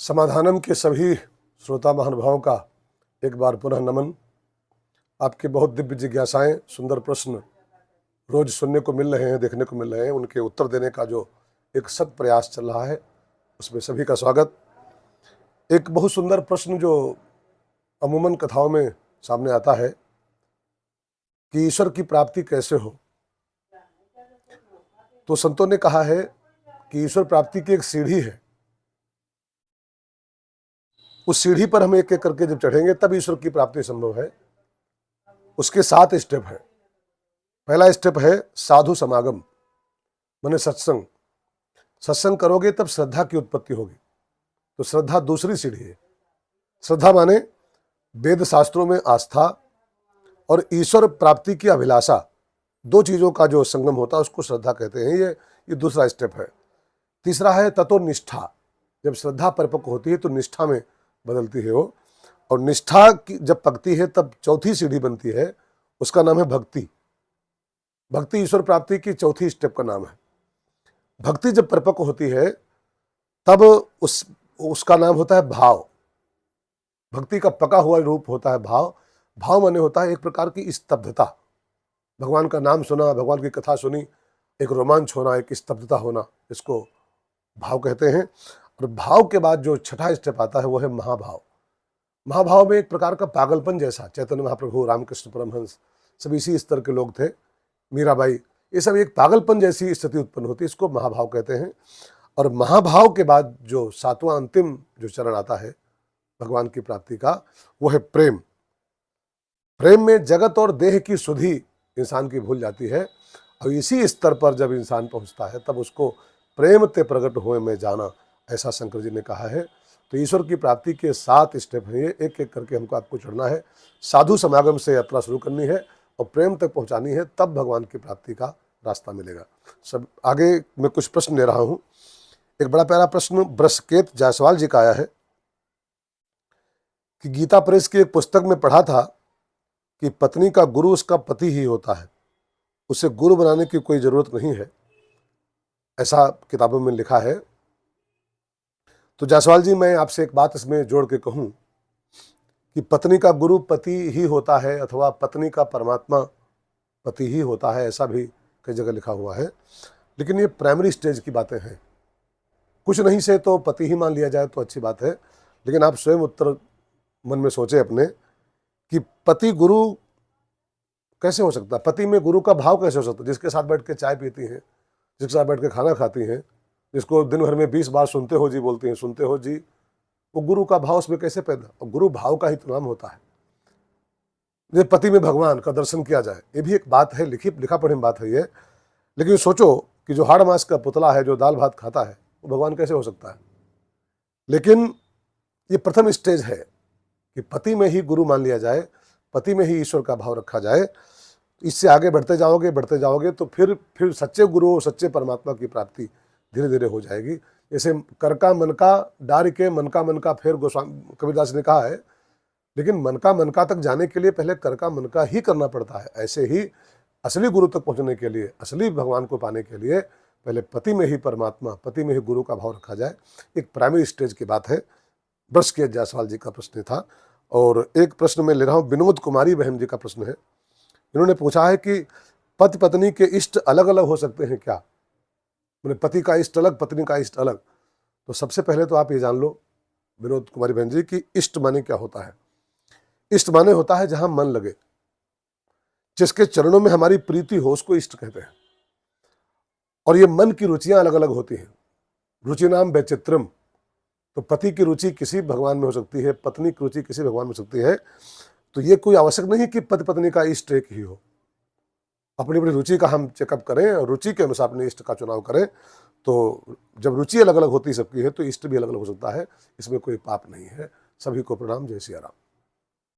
समाधानम के सभी श्रोता महानुभावों का एक बार पुनः नमन। आपके बहुत दिव्य जिज्ञासाएं, सुंदर प्रश्न रोज सुनने को मिल रहे हैं, देखने को मिल रहे हैं। उनके उत्तर देने का जो एक सत प्रयास चल रहा है, उसमें सभी का स्वागत। एक बहुत सुंदर प्रश्न जो अमूमन कथाओं में सामने आता है कि ईश्वर की प्राप्ति कैसे हो, तो संतों ने कहा है कि ईश्वर प्राप्ति की एक सीढ़ी है। उस सीढ़ी पर हम एक एक करके जब चढ़ेंगे तब ईश्वर की प्राप्ति संभव है। उसके 7 स्टेप है। पहला स्टेप है साधु समागम, माने सत्संग। सत्संग करोगे तब श्रद्धा की उत्पत्ति होगी, तो श्रद्धा दूसरी सीढ़ी है। श्रद्धा माने वेद शास्त्रों में आस्था और ईश्वर प्राप्ति की अभिलाषा, दो चीजों का जो संगम होता है उसको श्रद्धा कहते हैं। ये दूसरा स्टेप है। तीसरा है ततो निष्ठा। जब श्रद्धा परिपक्व होती है तो निष्ठा में बदलती है वो, और निष्ठा की जब पकती है तब चौथी सीढ़ी बनती है, उसका नाम है भक्ति। भक्ति ईश्वर प्राप्ति की चौथी स्टेप का नाम है। भक्ति जब परिपक्व होती है तब उसका नाम होता है भाव। भक्ति का पका हुआ रूप होता है भाव। भाव माने होता है एक प्रकार की स्तब्धता। भगवान का नाम सुना, भगवान की कथा सुनी, एक रोमांच होना, एक स्तब्धता होना, इसको भाव कहते हैं। और भाव के बाद जो छठा स्टेप आता है वो है महाभाव। महाभाव में एक प्रकार का पागलपन जैसा, चैतन्य महाप्रभु, रामकृष्ण परमहंस, सब इसी स्तर के लोग थे, मीराबाई, ये सब एक पागलपन जैसी स्थिति उत्पन्न होती है, इसको महाभाव कहते हैं। और महाभाव के बाद जो 7वां अंतिम जो चरण आता है भगवान की प्राप्ति का, वो है प्रेम। प्रेम में जगत और देह की सुधि इंसान की भूल जाती है, और इसी स्तर पर जब इंसान पहुंचता है तब उसको प्रेम ते प्रकट हुए में जाना, ऐसा शंकर जी ने कहा है। तो ईश्वर की प्राप्ति के 7 स्टेप हैं, ये एक एक करके हमको आपको चढ़ना है। साधु समागम से यात्रा शुरू करनी है और प्रेम तक पहुंचानी है, तब भगवान की प्राप्ति का रास्ता मिलेगा। सब आगे मैं कुछ प्रश्न ले रहा हूँ। एक बड़ा प्यारा प्रश्न ब्रसकेत जायसवाल जी का आया है कि गीता प्रेस की एक पुस्तक में पढ़ा था कि पत्नी का गुरु उसका पति ही होता है, उसे गुरु बनाने की कोई जरूरत नहीं है, ऐसा किताबों में लिखा है। तो जायसवाल जी, मैं आपसे एक बात इसमें जोड़ के कहूं कि पत्नी का गुरु पति ही होता है अथवा पत्नी का परमात्मा पति ही होता है, ऐसा भी कई जगह लिखा हुआ है। लेकिन ये प्राइमरी स्टेज की बातें हैं। कुछ नहीं से तो पति ही मान लिया जाए तो अच्छी बात है, लेकिन आप स्वयं उत्तर मन में सोचे अपने कि पति गुरु कैसे हो सकता है, पति में गुरु का भाव कैसे हो सकता है। जिसके साथ बैठ के चाय पीती हैं, जिसके साथ बैठ के खाना खाती हैं, जिसको दिन भर में 20 बार सुनते हो जी बोलती हैं, सुनते हो जी, वो गुरु का भाव उसमें कैसे पैदा। और गुरु भाव का ही तो नाम होता है। ये पति में भगवान का दर्शन किया जाए, ये भी एक बात है, लिखा पढ़ी बात है ये। लेकिन सोचो कि जो हाड़ मांस का पुतला है, जो दाल भात खाता है, वो भगवान कैसे हो सकता है। लेकिन ये प्रथम स्टेज है कि पति में ही गुरु मान लिया जाए, पति में ही ईश्वर का भाव रखा जाए। इससे आगे बढ़ते जाओगे तो फिर सच्चे गुरु, सच्चे परमात्मा की प्राप्ति धीरे धीरे हो जाएगी। जैसे कर का मन का डार के मन का फिर गोस्वामी कबीरदास ने कहा है, लेकिन मन का तक जाने के लिए पहले कर का मन का ही करना पड़ता है। ऐसे ही असली गुरु तक पहुंचने के लिए, असली भगवान को पाने के लिए पहले पति में ही परमात्मा, पति में ही गुरु का भाव रखा जाए। एक प्राइमरी स्टेज की बात है। ब्रसकेत जायसवाल जी का प्रश्न था। और एक प्रश्न मैं ले रहा हूँ, विनोद कुमारी बहन जी का प्रश्न है। इन्होंने पूछा है कि पति पत्नी के इष्ट अलग अलग हो सकते हैं क्या, मैंने पति का इष्ट अलग, पत्नी का इष्ट अलग। तो सबसे पहले तो आप ये जान लो विनोद कुमारी बहन जी कि इष्ट माने क्या होता है। इष्ट माने होता है जहां मन लगे, जिसके चरणों में हमारी प्रीति हो, उसको इष्ट कहते हैं। और ये मन की रुचियां अलग अलग होती हैं। रुचि नाम वैचित्रम। तो पति की रुचि किसी भगवान में हो सकती है, पत्नी की रुचि किसी भगवान में हो सकती है। तो ये कोई आवश्यक नहीं कि पति पत्नी का इष्ट एक ही हो। अपनी अपनी रुचि का हम चेकअप करें और रुचि के अनुसार अपने इष्ट का चुनाव करें। तो जब रुचि अलग अलग होती है सबकी है, तो इष्ट भी अलग अलग हो सकता है। इसमें कोई पाप नहीं है। सभी को प्रणाम। जय सिया राम।